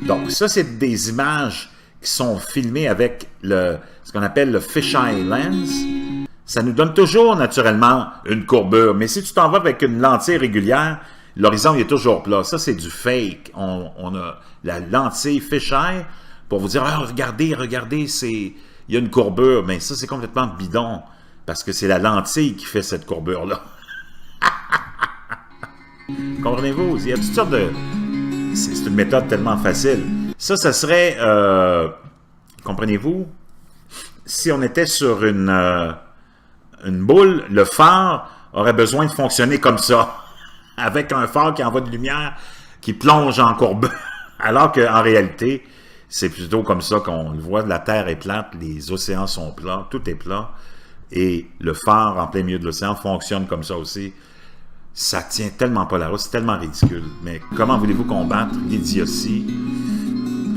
Donc, ça, c'est des images qui sont filmées avec ce qu'on appelle le fisheye lens. Ça nous donne toujours, naturellement, une courbure. Mais si tu t'en vas avec une lentille régulière, l'horizon il est toujours plat. Ça, c'est du fake. On a la lentille fisheye pour vous dire, ah, regardez, il y a une courbure. Mais ça, c'est complètement bidon parce que c'est la lentille qui fait cette courbure-là. Comprenez-vous? Il y a toutes sortes de... C'est une méthode tellement facile. Ça serait... comprenez-vous? Si on était sur une boule, le phare aurait besoin de fonctionner comme ça. Avec un phare qui envoie de lumière, qui plonge en courbe. Alors qu'en réalité, c'est plutôt comme ça qu'on le voit. La Terre est plate, les océans sont plats, tout est plat. Et le phare en plein milieu de l'océan fonctionne comme ça aussi. Ça tient tellement pas la route, c'est tellement ridicule. Mais comment voulez-vous combattre l'idiotie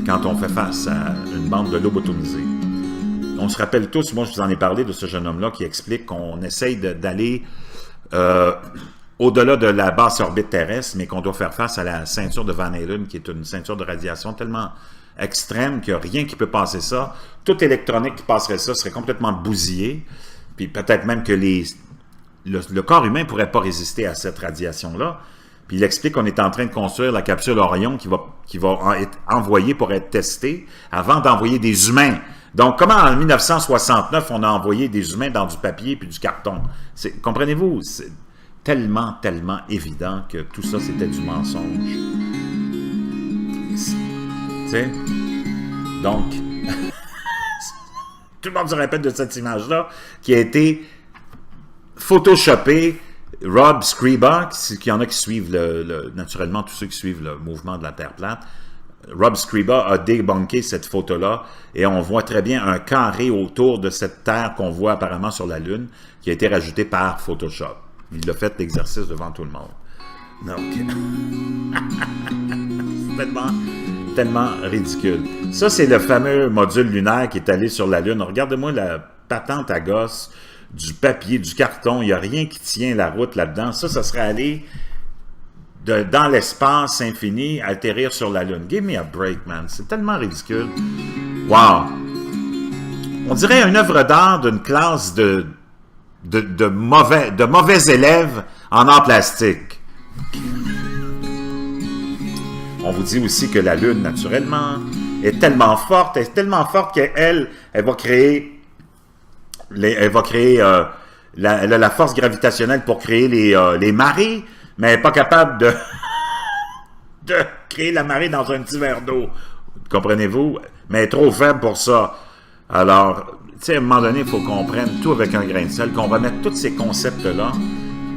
quand on fait face à une bande de lobotomisés? On se rappelle tous, moi je vous en ai parlé de ce jeune homme-là qui explique qu'on essaye d'aller au-delà de la basse orbite terrestre, mais qu'on doit faire face à la ceinture de Van Allen, qui est une ceinture de radiation tellement extrême qu'il n'y a rien qui peut passer ça. Toute électronique qui passerait ça serait complètement bousillée, puis peut-être même que le corps humain ne pourrait pas résister à cette radiation-là. Puis il explique qu'on est en train de construire la capsule Orion qui va être envoyée pour être testée avant d'envoyer des humains. Donc, comment en 1969, on a envoyé des humains dans du papier puis du carton? Comprenez-vous? C'est tellement, tellement évident que tout ça, c'était du mensonge. Tu sais? Donc, tout le monde se répète de cette image-là qui a été photoshopé. Rob Scriba, qu'il y en a qui suivent naturellement tous ceux qui suivent le mouvement de la Terre plate, Rob Scriba a débunké cette photo-là et on voit très bien un carré autour de cette Terre qu'on voit apparemment sur la Lune qui a été rajouté par Photoshop. Il a fait l'exercice devant tout le monde. Donc, c'est tellement ridicule. Ça, c'est le fameux module lunaire qui est allé sur la Lune. Regardez-moi la patente à gosse, du papier, du carton, il n'y a rien qui tient la route là-dedans. Ça serait aller dans l'espace infini, atterrir sur la Lune. Give me a break, man. C'est tellement ridicule. Wow! On dirait une œuvre d'art d'une classe de mauvais élèves en art plastique. On vous dit aussi que la Lune, naturellement, est tellement forte qu'elle va créer la force gravitationnelle pour créer les marées, mais elle n'est pas capable de créer la marée dans un petit verre d'eau. Comprenez-vous? Mais elle est trop faible pour ça. Alors, tu sais, à un moment donné, il faut qu'on prenne tout avec un grain de sel, qu'on remette tous ces concepts-là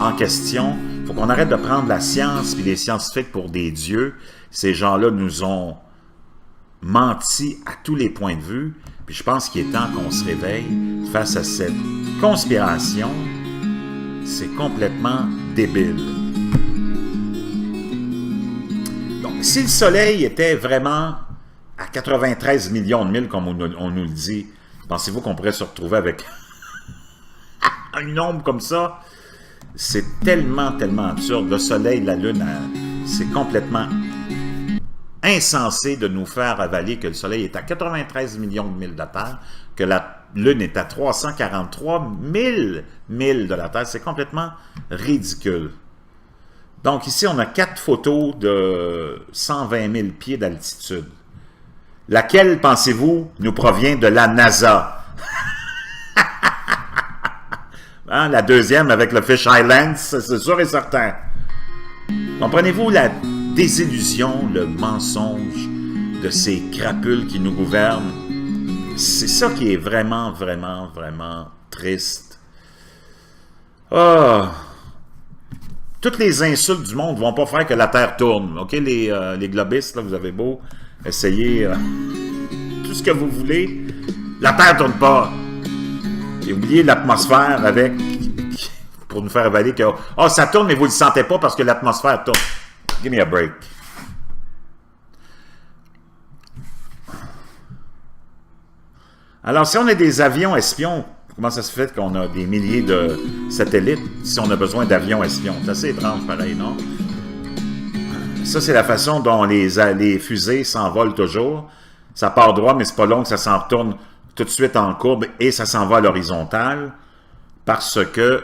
en question. Il faut qu'on arrête de prendre la science et les scientifiques pour des dieux. Ces gens-là nous ont menti à tous les points de vue. Puis je pense qu'il est temps qu'on se réveille face à cette conspiration. C'est complètement débile. Donc, si le Soleil était vraiment à 93 millions de milles, comme on nous le dit, pensez-vous qu'on pourrait se retrouver avec un nombre comme ça? C'est tellement, tellement absurde. Le Soleil, la Lune, c'est complètement insensé de nous faire avaler que le Soleil est à 93 millions de milles de la Terre, que la Lune est à 343 000 milles de la Terre. C'est complètement ridicule. Donc ici, on a 4 photos de 120 000 pieds d'altitude. Laquelle, pensez-vous, nous provient de la NASA? Hein, la deuxième avec le fisheye lens, c'est sûr et certain. Comprenez-vous la désillusion, le mensonge de ces crapules qui nous gouvernent? C'est ça qui est vraiment, vraiment, vraiment triste. Ah! Toutes les insultes du monde ne vont pas faire que la Terre tourne. OK, les globistes, là, vous avez beau essayer tout ce que vous voulez. La Terre ne tourne pas. Et oubliez l'atmosphère avec... pour nous faire avaler que... oh, ça tourne, mais vous ne le sentez pas parce que l'atmosphère tourne. Give me a break. Alors, si on a des avions espions, comment ça se fait qu'on a des milliers de satellites si on a besoin d'avions espions? C'est assez étrange, pareil, non? Ça, c'est la façon dont les fusées s'envolent toujours. Ça part droit, mais c'est pas long que ça s'en retourne tout de suite en courbe et ça s'en va à l'horizontale parce que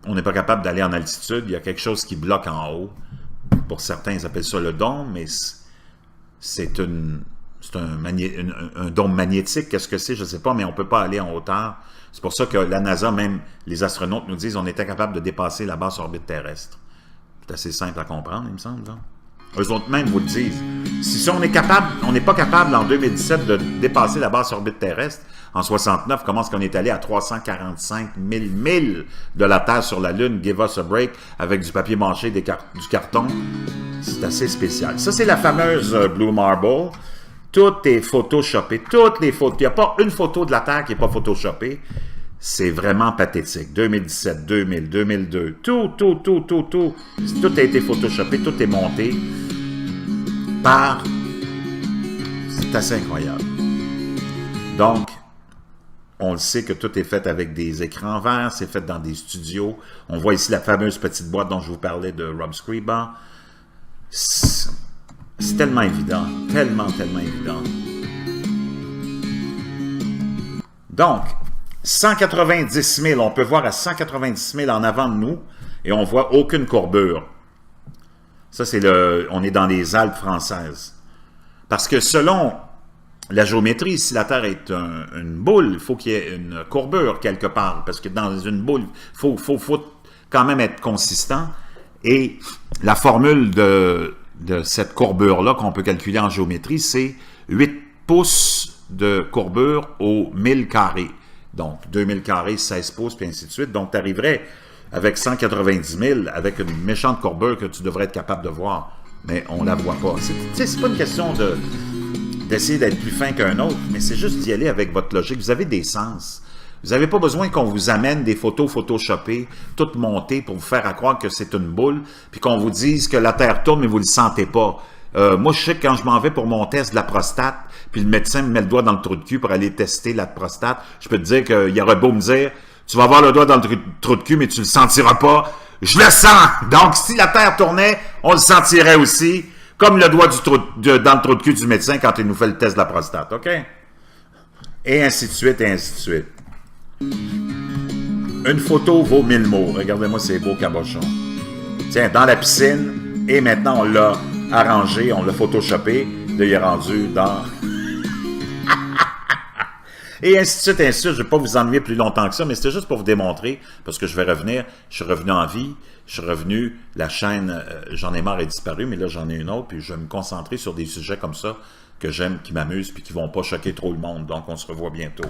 on n'est pas capable d'aller en altitude. Il y a quelque chose qui bloque en haut. Pour certains, ils appellent ça le dôme, mais c'est un dôme magnétique. Qu'est-ce que c'est? Je ne sais pas, mais on ne peut pas aller en hauteur. C'est pour ça que la NASA, même les astronautes nous disent qu'on était capable de dépasser la basse orbite terrestre. C'est assez simple à comprendre, il me semble. Là. Eux autres même vous le disent. Si on est capable, on n'est pas capable en 2017 de dépasser la basse orbite terrestre, en 69, comment est-ce qu'on est allé à 345 000 milles de la Terre sur la Lune, give us a break, avec du papier mâché, du carton? C'est assez spécial. Ça, c'est la fameuse Blue Marble. Tout est photoshopé. Toutes les photos. Il n'y a pas une photo de la Terre qui n'est pas photoshopée. C'est vraiment pathétique. 2017, 2000, 2002, tout a été photoshopé, tout est monté par... C'est assez incroyable. Donc, on le sait que tout est fait avec des écrans verts, c'est fait dans des studios. On voit ici la fameuse petite boîte dont je vous parlais de Rob Scriba. C'est tellement évident, tellement évident. Donc, 190 000, on peut voir à 190 000 en avant de nous et on voit aucune courbure. Ça, c'est on est dans les Alpes françaises. Parce que selon la géométrie, si la Terre est une boule, il faut qu'il y ait une courbure quelque part. Parce que dans une boule, il faut quand même être consistant. Et la formule de cette courbure-là qu'on peut calculer en géométrie, c'est 8 pouces de courbure au 1000 carrés. Donc, 2000 carrés, 16 pouces, puis ainsi de suite. Donc, tu arriverais avec 190 000, avec une méchante courbure que tu devrais être capable de voir. Mais on ne la voit pas. C'est pas une question d'essayer d'être plus fin qu'un autre, mais c'est juste d'y aller avec votre logique. Vous avez des sens. Vous n'avez pas besoin qu'on vous amène des photos photoshopées, toutes montées pour vous faire croire que c'est une boule, puis qu'on vous dise que la Terre tourne, mais vous ne le sentez pas. Moi, je sais que quand je m'en vais pour mon test de la prostate, puis le médecin me met le doigt dans le trou de cul pour aller tester la prostate, je peux te dire qu'il aurait beau me dire, tu vas avoir le doigt dans le trou de cul, mais tu le sentiras pas. Je le sens! Donc, si la Terre tournait, on le sentirait aussi, comme le doigt dans le trou de cul du médecin quand il nous fait le test de la prostate, OK? Et ainsi de suite, et ainsi de suite. Une photo vaut 1000 mots. Regardez-moi ces beaux cabochons. Tiens, dans la piscine, et maintenant on l'a arrangé, on l'a photoshopé, là il est rendu dans... Et ainsi de suite, ainsi de suite. Je ne vais pas vous ennuyer plus longtemps que ça, mais c'était juste pour vous démontrer, parce que je vais revenir, je suis revenu en vie, je suis revenu, la chaîne J'en ai marre est disparue, mais là j'en ai une autre, puis je vais me concentrer sur des sujets comme ça, que j'aime, qui m'amusent, puis qui ne vont pas choquer trop le monde. Donc on se revoit bientôt.